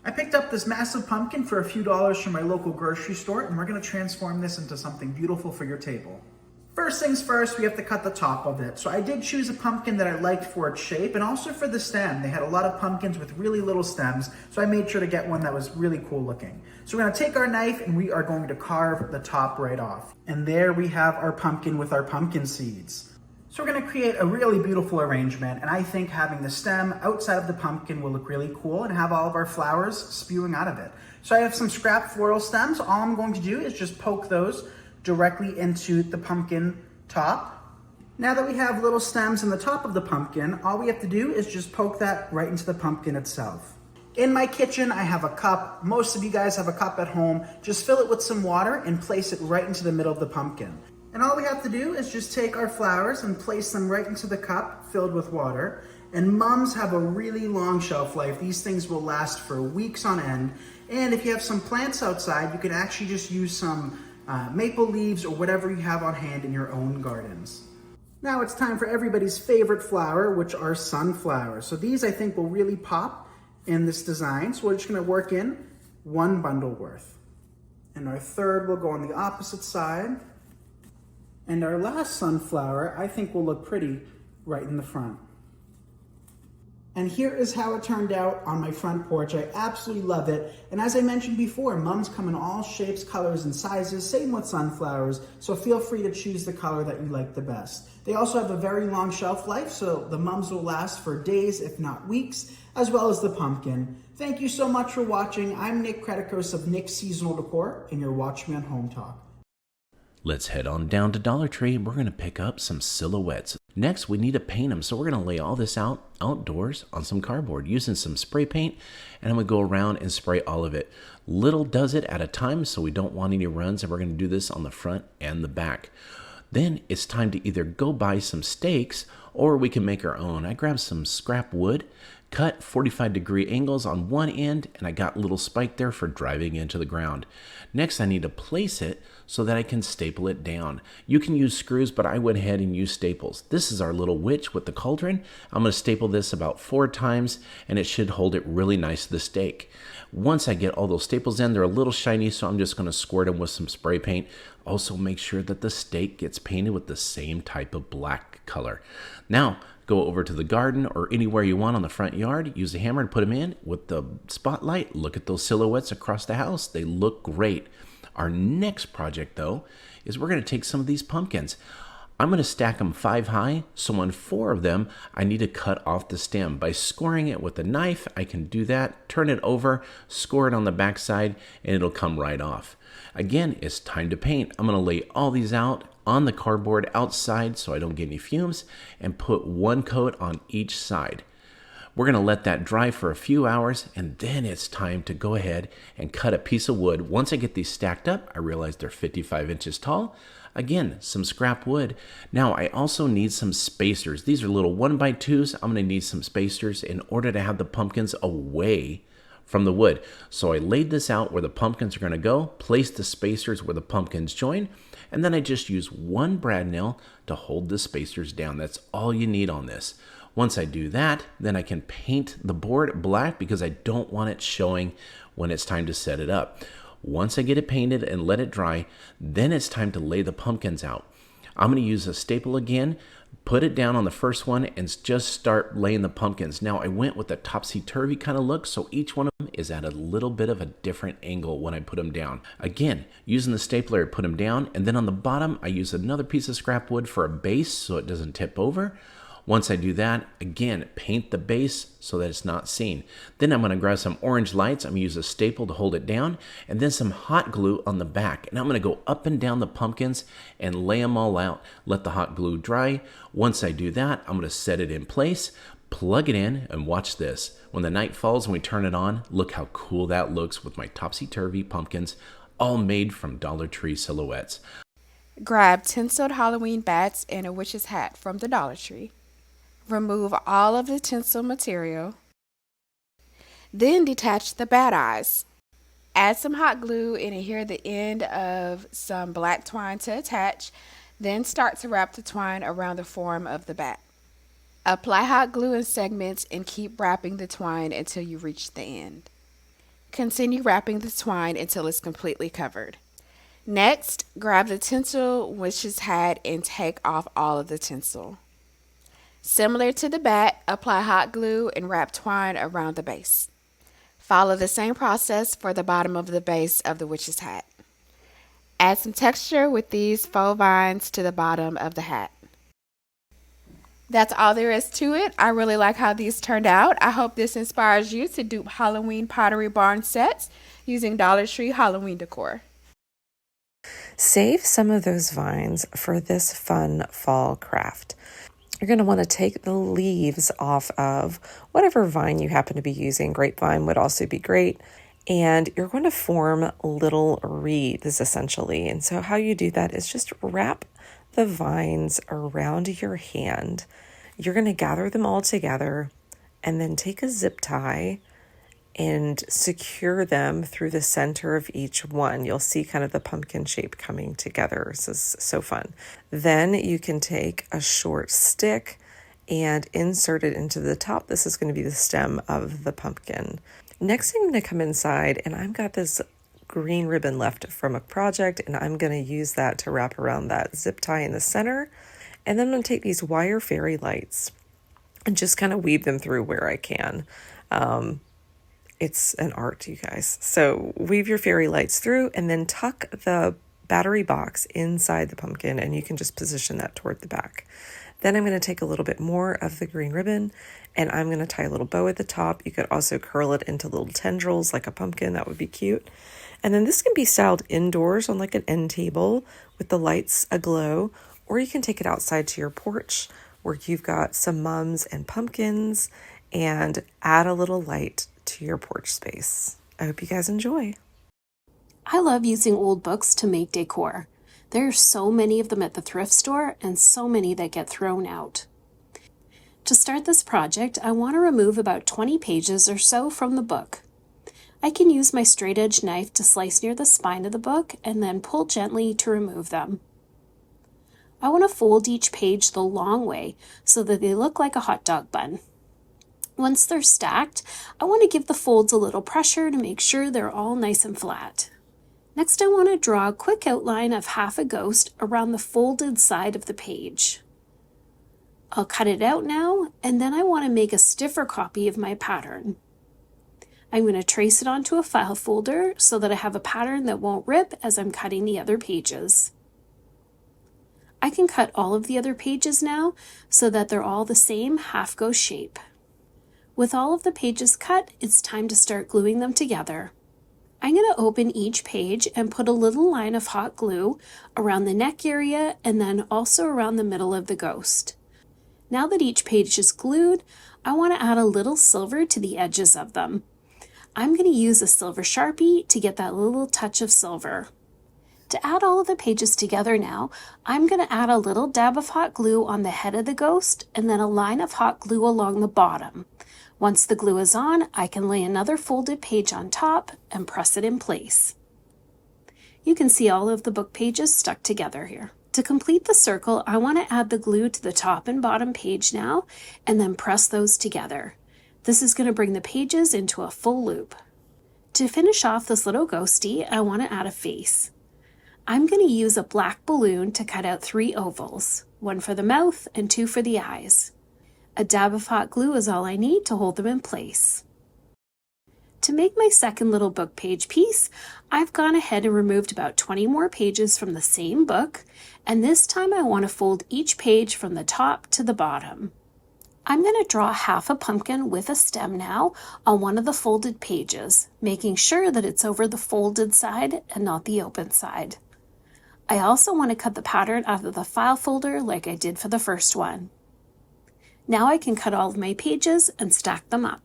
I picked up this massive pumpkin for a few dollars from my local grocery store, and we're gonna transform this into something beautiful for your table. First things first, we have to cut the top of it. So I did choose a pumpkin that I liked for its shape and also for the stem. They had a lot of pumpkins with really little stems, so I made sure to get one that was really cool looking. So we're gonna take our knife and we are going to carve the top right off. And there we have our pumpkin with our pumpkin seeds. So we're gonna create a really beautiful arrangement, and I think having the stem outside of the pumpkin will look really cool and have all of our flowers spewing out of it. So I have some scrap floral stems. All I'm going to do is just poke those directly into the pumpkin top. Now that we have little stems in the top of the pumpkin, all we have to do is just poke that right into the pumpkin itself. In my kitchen, I have a cup. Most of you guys have a cup at home. Just fill it with some water and place it right into the middle of the pumpkin. And all we have to do is just take our flowers and place them right into the cup filled with water. And mums have a really long shelf life. These things will last for weeks on end. And if you have some plants outside, you can actually just use some maple leaves or whatever you have on hand in your own gardens. Now it's time for everybody's favorite flower, which are sunflowers. So these I think will really pop in this design. So we're just gonna work in one bundle worth. And our third will go on the opposite side. And our last sunflower, I think, will look pretty right in the front. And here is how it turned out on my front porch. I absolutely love it. And as I mentioned before, mums come in all shapes, colors, and sizes. Same with sunflowers. So feel free to choose the color that you like the best. They also have a very long shelf life, so the mums will last for days, if not weeks, as well as the pumpkin. Thank you so much for watching. I'm Nick Kretikos of Nick's Seasonal Decor, and you're watching me on Hometalk. Let's head on down to Dollar Tree. We're going to pick up some silhouettes. Next, we need to paint them. So we're going to lay all this out outdoors on some cardboard using some spray paint. And I'm going to go around and spray all of it. Little does it at a time, so we don't want any runs. And we're going to do this on the front and the back. Then it's time to either go buy some stakes or we can make our own. I grabbed some scrap wood, cut 45-degree angles on one end, and I got a little spike there for driving into the ground. Next, I need to place it so that I can staple it down. You can use screws, but I went ahead and used staples. This is our little witch with the cauldron. I'm going to staple this about 4 times, and it should hold it really nice to the stake. Once I get all those staples in, they're a little shiny, so I'm just going to squirt them with some spray paint. Also, make sure that the stake gets painted with the same type of black color. Now, go over to the garden or anywhere you want on the front yard. Use a hammer to put them in with the spotlight. Look at those silhouettes across the house. They look great. Our next project, though, is we're going to take some of these pumpkins. I'm going to stack them 5 high, so on 4 of them, I need to cut off the stem. By scoring it with a knife, I can do that, turn it over, score it on the back side, and it'll come right off. Again, it's time to paint. I'm going to lay all these out on the cardboard outside so I don't get any fumes, and put 1 coat on each side. We're going to let that dry for a few hours, and then it's time to go ahead and cut a piece of wood. Once I get these stacked up, I realize they're 55 inches tall. Again, some scrap wood. Now, I also need some spacers. These are little 1x2s. I'm going to need some spacers in order to have the pumpkins away from the wood. So I laid this out where the pumpkins are going to go, placed the spacers where the pumpkins join, and then I just use 1 brad nail to hold the spacers down. That's all you need on this. Once I do that, then I can paint the board black because I don't want it showing when it's time to set it up. Once I get it painted and let it dry, then it's time to lay the pumpkins out. I'm going to use a staple again, put it down on the first one, and just start laying the pumpkins. Now, I went with a topsy-turvy kind of look, so each one of them is at a little bit of a different angle when I put them down. Again, using the stapler, I put them down, and then on the bottom, I use another piece of scrap wood for a base so it doesn't tip over. Once I do that, again, paint the base so that it's not seen. Then I'm going to grab some orange lights. I'm going to use a staple to hold it down, and then some hot glue on the back. And I'm going to go up and down the pumpkins and lay them all out. Let the hot glue dry. Once I do that, I'm going to set it in place, plug it in, and watch this. When the night falls and we turn it on, look how cool that looks with my topsy-turvy pumpkins, all made from Dollar Tree silhouettes. Grab tinseled Halloween bats and a witch's hat from the Dollar Tree. Remove all of the tinsel material. Then detach the bat eyes. Add some hot glue and adhere the end of some black twine to attach. Then start to wrap the twine around the form of the bat. Apply hot glue in segments and keep wrapping the twine until you reach the end. Continue wrapping the twine until it's completely covered. Next, grab the tinsel witch's hat and take off all of the tinsel. Similar to the bat, apply hot glue and wrap twine around the base. Follow the same process for the bottom of the base of the witch's hat. Add some texture with these faux vines to the bottom of the hat. That's all there is to it. I really like how these turned out. I hope this inspires you to dupe Halloween Pottery Barn sets using Dollar Tree Halloween decor. Save some of those vines for this fun fall craft. You're going to want to take the leaves off of whatever vine you happen to be using. Grapevine would also be great. And you're going to form little wreaths essentially. And so how you do that is just wrap the vines around your hand. You're going to gather them all together and then take a zip tie and secure them through the center of each one. You'll see kind of the pumpkin shape coming together. This is so fun. Then you can take a short stick and insert it into the top. This is going to be the stem of the pumpkin. Next, I'm going to come inside and I've got this green ribbon left from a project and I'm going to use that to wrap around that zip tie in the center. And then I'm going to take these wire fairy lights and just kind of weave them through where I can. It's an art, you guys. So weave your fairy lights through and then tuck the battery box inside the pumpkin and you can just position that toward the back. Then I'm going to take a little bit more of the green ribbon and I'm going to tie a little bow at the top. You could also curl it into little tendrils like a pumpkin. That would be cute. And then this can be styled indoors on like an end table with the lights aglow, or you can take it outside to your porch where you've got some mums and pumpkins and add a little light to your porch space. I hope you guys enjoy. I love using old books to make decor. There are so many of them at the thrift store and so many that get thrown out. To start this project, I want to remove about 20 pages or so from the book. I can use my straight edge knife to slice near the spine of the book and then pull gently to remove them. I want to fold each page the long way so that they look like a hot dog bun. Once they're stacked, I want to give the folds a little pressure to make sure they're all nice and flat. Next, I want to draw a quick outline of half a ghost around the folded side of the page. I'll cut it out now, and then I want to make a stiffer copy of my pattern. I'm going to trace it onto a file folder so that I have a pattern that won't rip as I'm cutting the other pages. I can cut all of the other pages now so that they're all the same half ghost shape. With all of the pages cut, it's time to start gluing them together. I'm going to open each page and put a little line of hot glue around the neck area and then also around the middle of the ghost. Now that each page is glued, I want to add a little silver to the edges of them. I'm going to use a silver Sharpie to get that little touch of silver. To add all of the pages together now, I'm going to add a little dab of hot glue on the head of the ghost and then a line of hot glue along the bottom. Once the glue is on, I can lay another folded page on top and press it in place. You can see all of the book pages stuck together here. To complete the circle, I want to add the glue to the top and bottom page now and then press those together. This is going to bring the pages into a full loop. To finish off this little ghostie, I want to add a face. I'm going to use a black balloon to cut out 3 ovals, 1 for the mouth and 2 for the eyes. A dab of hot glue is all I need to hold them in place. To make my second little book page piece, I've gone ahead and removed about 20 more pages from the same book, and this time I want to fold each page from the top to the bottom. I'm going to draw half a pumpkin with a stem now on one of the folded pages, making sure that it's over the folded side and not the open side. I also want to cut the pattern out of the file folder like I did for the first one. Now I can cut all of my pages and stack them up.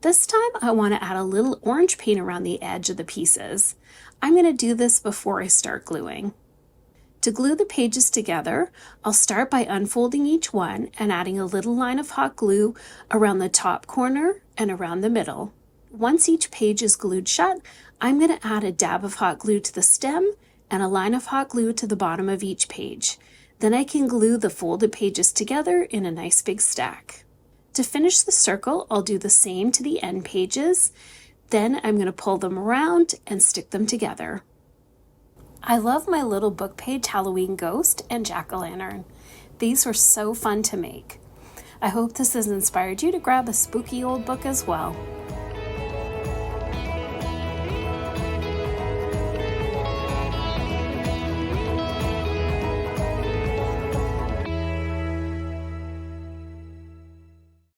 This time I want to add a little orange paint around the edge of the pieces. I'm going to do this before I start gluing. To glue the pages together, I'll start by unfolding each one and adding a little line of hot glue around the top corner and around the middle. Once each page is glued shut, I'm going to add a dab of hot glue to the stem and a line of hot glue to the bottom of each page. Then I can glue the folded pages together in a nice big stack. To finish the circle, I'll do the same to the end pages. Then I'm going to pull them around and stick them together. I love my little book page Halloween ghost and jack-o'-lantern. These were so fun to make. I hope this has inspired you to grab a spooky old book as well.